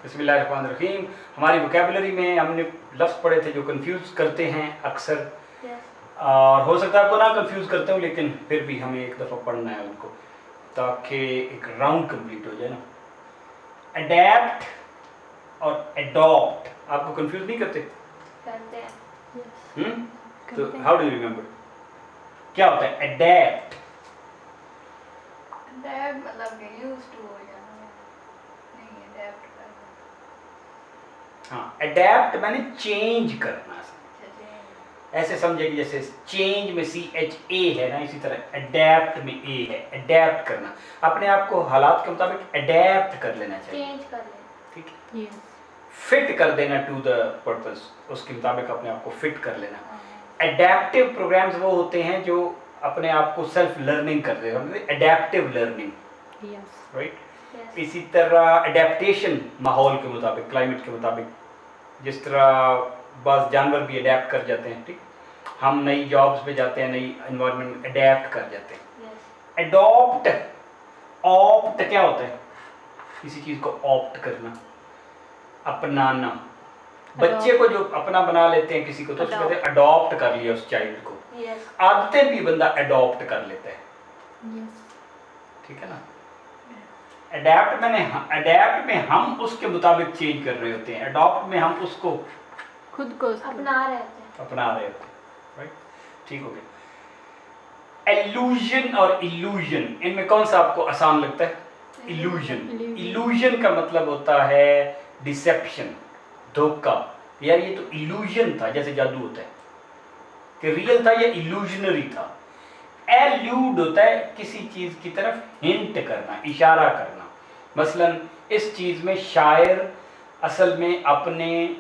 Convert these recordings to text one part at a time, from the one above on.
बिस्मिल्लाहिर्रहमानिर्रहीम। हमारी वोकैबुलरी में हमने लफ्ज़ पढ़े थे जो कंफ्यूज करते हैं अक्सर, और हो सकता है आपको ना कंफ्यूज करते हो, लेकिन फिर भी हमें एक दफ़ा पढ़ना है उनको ताकि एक राउंड कंप्लीट हो जाए ना। अडेप्ट और एडॉप्ट आपको कंफ्यूज नहीं करते? तो हाउ डू यू रिमेंबर क्या होता है अडेप्ट? मतलब यूज्ड टू हो जाना, नहीं अडेप्ट करना। हाँ, अडेप्ट माने चेंज करना। ऐसे समझे कि जैसे चेंज में CHA है ना, इसी तरह अडेप्ट में A है, अडेप्ट करना, अपने आप को हालात के मुताबिक अडेप्ट कर लेना चाहिए, चेंज कर लेना, ठीक है, फिट कर देना टू द पर्पस, उसके मुताबिक अपने आप को फिट कर लेना। अडेप्टिव प्रोग्राम्स वो होते हैं जो अपने आप को सेल्फ लर्निंग कर रहे हैं, अडेप्टिव लर्निंग, राइट। इसी तरह अडेप्टेशन माहौल के मुताबिक, क्लाइमेट के मुताबिक, जिस तरह बस जानवर भी अडेप्ट कर जाते हैं, ठीक, हम नई जॉब्स पे जाते हैं, नई एनवायरनमेंट अडेप्ट कर जाते हैं। अडॉप्ट, ऑप्ट क्या होता है? किसी चीज को ऑप्ट करना, अपनाना। बच्चे को जो अपना बना लेते हैं किसी को, तो उसको कहते हैं अडॉप्ट कर लिया उस चाइल्ड को। आदतें भी बंदा अडॉप्ट कर लेता है, ठीक है ना। अडेप्ट में हम उसके मुताबिक चेंज कर रहे होते हैं, अडॉप्ट में हम उसको खुद को अपना रहे होते हैं, राइट। ठीक हो गया। एल्यूजन और इल्यूजन, इनमें कौन सा आपको आसान लगता है? इल्यूजन। इल्यूजन का मतलब होता है डिसेप्शन, धोखा। यार ये तो इल्यूजन था, जैसे जादू होता है कि रियल था या इल्यूजनरी था। एल्यूड होता है किसी चीज की तरफ हिंट करना, इशारा करना। मसलन इस चीज में शायर असल में अपने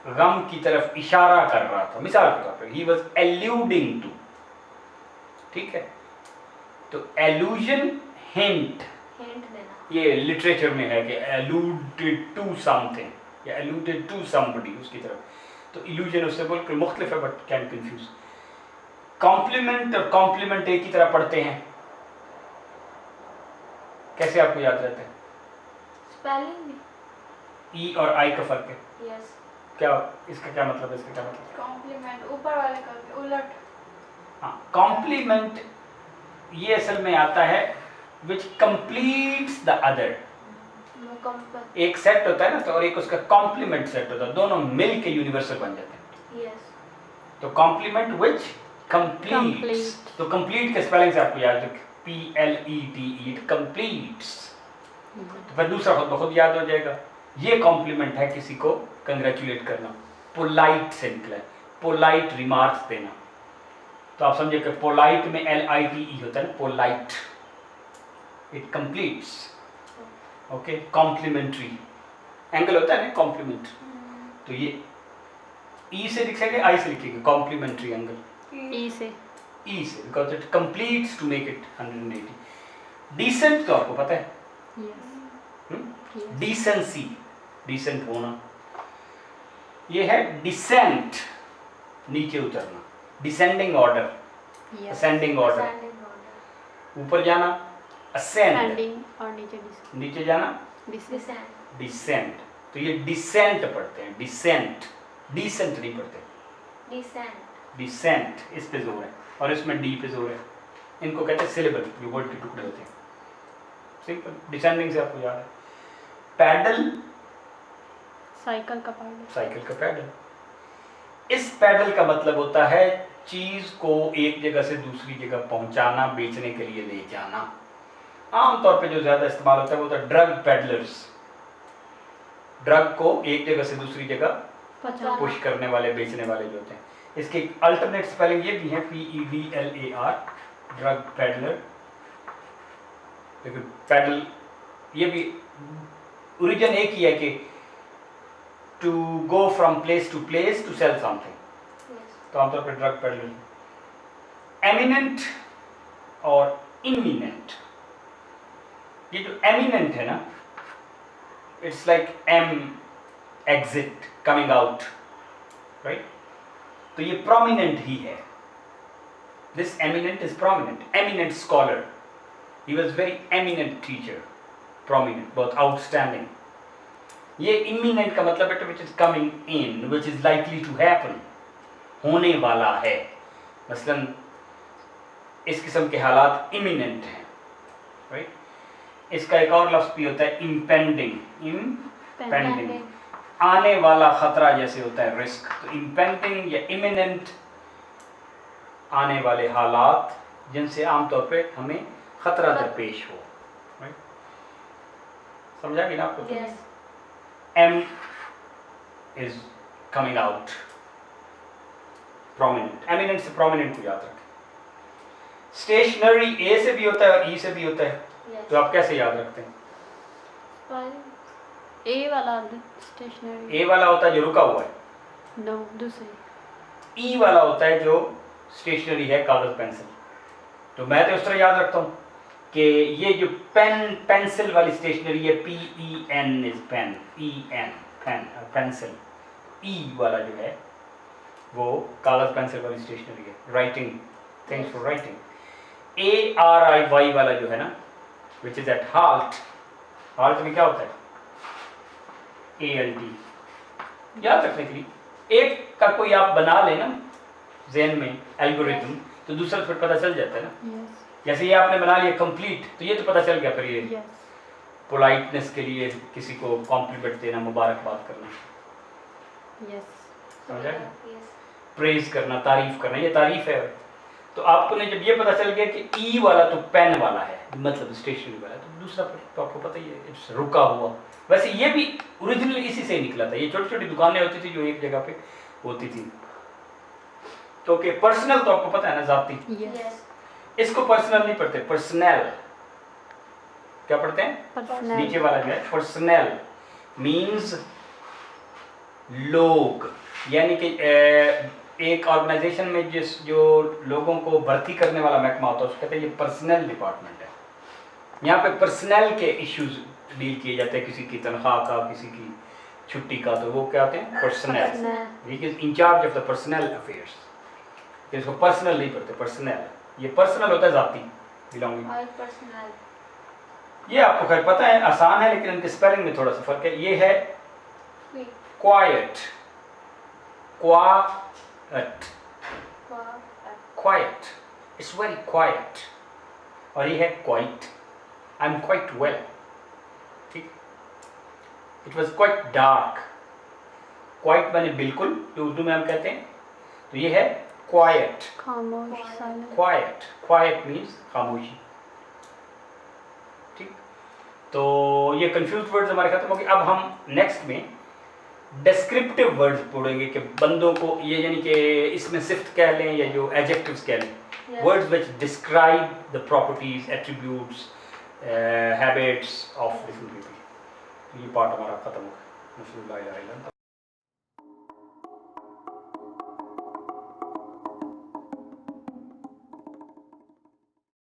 गम की तरफ इशारा कर रहा था, मिसाल के तौर पर ही वॉज एल्यूडिंग टू, ठीक है। तो एल्यूजन, हिंट देना, ये लिटरेचर में है कि एल्यूडेड टू समथिंग या एल्यूडेड टू समबडी, उसकी तरफ। तो इल्यूजन उससे बिल्कुल मुख्तलिफ है, बट कैन कंफ्यूज। कॉम्प्लीमेंट और कॉम्प्लीमेंट एक ही तरह पढ़ते हैं, कैसे आपको याद रहता है? स्पेलिंग भी, ई और आई का फर्क है। यस। क्या इसका क्या मतलब है? इसका क्या मतलब है? कॉम्प्लीमेंट ऊपर वाले का उलट। हाँ, कॉम्प्लीमेंट ये असल में आता है विच कंप्लीट्स द अदर। एक सेट होता है ना, तो और एक उसका कॉम्प्लीमेंट सेट होता है, दोनों मिल के यूनिवर्सल बन जाते हैं। यस। तो कॉम्प्लीमेंट विच कंप्लीट्स, तो कंप्लीट के स्पेलिंग से आपको याद रखें, PLETE, इट कंप्लीट्स। तो फिर दूसरा खुद ब खुद याद हो जाएगा। ये कॉम्प्लीमेंट है किसी को कंग्रेचुलेट करना, पोलाइट से निकला है, पोलाइट रिमार्क्स देना। तो आप समझे कि पोलाइट में LITE होता है ना, polite, it completes, okay. Complementary angle होता है ना, कॉम्प्लीमेंट। तो ये ई से लिखेंगे, आई से लिखेंगे, कॉम्प्लीमेंट्री एंगल ई से, because it completes to make it 180। Decent तो आपको पता है, डिसेंसी, डिसेंट होना, ये है डिसेंट, नीचे उतरना, डिसेंडिंग ऑर्डर, असेंडिंग ऑर्डर, ऊपर जाना असेंड, और नीचे जाना डिसेंट। तो ये डिसेंट पढ़ते हैं, डिसेंट, डिसेंट नहीं पढ़ते, डिसेंट। इस पे जोर है और इसमें डी पे जोर है। इनको कहते हैं सिलेबल, जो वर्ड के टुकड़े होते हैं। सिंपल, डिसेंडिंग से आपको याद है। पैडल, साइकिल का पैडल, साइकिल का पैडल। इस पैडल का मतलब होता है चीज को एक जगह से दूसरी जगह पहुंचाना, बेचने के लिए ले जाना। आमतौर पे जो ज्यादा इस्तेमाल होता है वो होता है ड्रग पैडलर्स, ड्रग को एक जगह से दूसरी जगह पुश करने वाले, बेचने वाले जो होते हैं। इसके अल्टरनेट स्पेलिंग ये भी है, PEDLAR, ड्रग पैडलर। लेकिन पैडल ये भी ओरिजिन एक ही है कि to go from place to place to sell something. तो आमतौर पर ड्रग पैडलर। एमिनेंट और इमिनेंट, ये जो एमिनेंट है ना, it's like um, exit, coming out, right. तो ये प्रोमिनेंट ही है, this eminent is prominent, eminent scholar, he was very eminent teacher, prominent, बहुत आउटस्टैंडिंग। ये इमिनेंट का मतलब है which is coming in, which is likely to happen, होने वाला है। मसलन इस किस्म के हालात इमिनेंट हैं, राइट। इसका एक और लफ्ज भी होता है इम्पेंडिंग, इम्पेंडिंग, आने वाला खतरा जैसे होता है रिस्क। तो इम्पेंडिंग या इमिनेंट आने वाले हालात जिनसे आमतौर पे हमें खतरा दरपेश हो, राइट। समझा कि ना आपको? Yes. M is coming out, prominent, eminent से prominent को याद रखें। स्टेशनरी A से भी होता है और E से भी होता है, Yes. तो आप कैसे याद रखते हैं? ए वाला स्टेशनरी, A वाला होता है जो रुका हुआ है, नो दूसरी, E वाला होता है जो स्टेशनरी है, कागज पेंसिल। तो मैं तो इस तरह याद रखता हूँ कि ये जो पेन पेंसिल वाली स्टेशनरी है, PEN is pen, EN pen, pencil. E वाला जो है वो कागज पेंसिल वाली स्टेशनरी है, writing, things for writing. ARIY वाला जो है ना, which is at halt, halt में क्या होता है? ALT, याद रखने के लिए। एक का कोई आप बना लेना ज़हन में एल्गोरिथम, तो दूसरा फिर पता चल जाता है ना। यस जैसे ये आपने बना लिया कंप्लीट, तो ये तो पता चल गया। फिर ये यस पोलाइटनेस के लिए किसी को कॉम्प्लीमेंट देना, मुबारकबाद करना, यस समझा? Yes. प्रेज करना, तारीफ करना, ये तारीफ है। तो आपको ने जब ये पता चल गया कि ई वाला तो पेन वाला है, मतलब स्टेशनरी वाला, तो दूसरा फिर तो आपको पता ही है, इट्स रुका हुआ। वैसे ये भी ओरिजिनली इसी से निकला था। ये छोटी छोटी दुकानें होती थी जो एक जगह पे होती थी। तो कि पर्सनल तो आपको पता है ना, जाती। Yes Yes. इसको पर्सनल नहीं पढ़ते, पर्सनल। क्या पढ़ते हैं? पर्सनल, नीचे वाला जो है पर्सनल मींस लोग, यानी कि एक ऑर्गेनाइजेशन में जो लोगों को भर्ती करने वाला महकमा होता है उसको कहते हैं ये पर्सनल डिपार्टमेंट है। यहाँ पे पर्सनल के इश्यूज डील किए जाते हैं, किसी की तनख्वाह का, किसी की छुट्टी का, तो वो क्या होते हैं? Personnel. He is in charge of the personnel affairs. इसको पर्सनल नहीं पढ़ते, पर्सनल। ये पर्सनल होता है जाती, बिलोंगिंग। All personal. ये आपको खैर पता है, आसान है, लेकिन इनके स्पेलिंग में थोड़ा सा फर्क है। ये है Quick. Quiet, quiet, Quiet. Quiet, it's very quiet. और ये है quite, I am quite well, ठीक। It was quite dark. Quite माने बिल्कुल, जो उर्दू में हम कहते हैं। तो ये है क्वाइट, खामोश, साइलेंट, क्वाइट, क्वाइट मीन्स खामोशी, ठीक। तो ये कंफ्यूज वर्ड्स हमारे खत्म हो गए। अब हम नेक्स्ट में डिस्क्रिप्टिव वर्ड्स पढ़ेंगे कि बंदों को, ये यानी कि इसमें सिफ्त कह लें या जो एडजेक्टिव्स कह लें, Yes. words which describe the properties, attributes, habits of different people। ये पार्ट हमारा खत्म हो गया।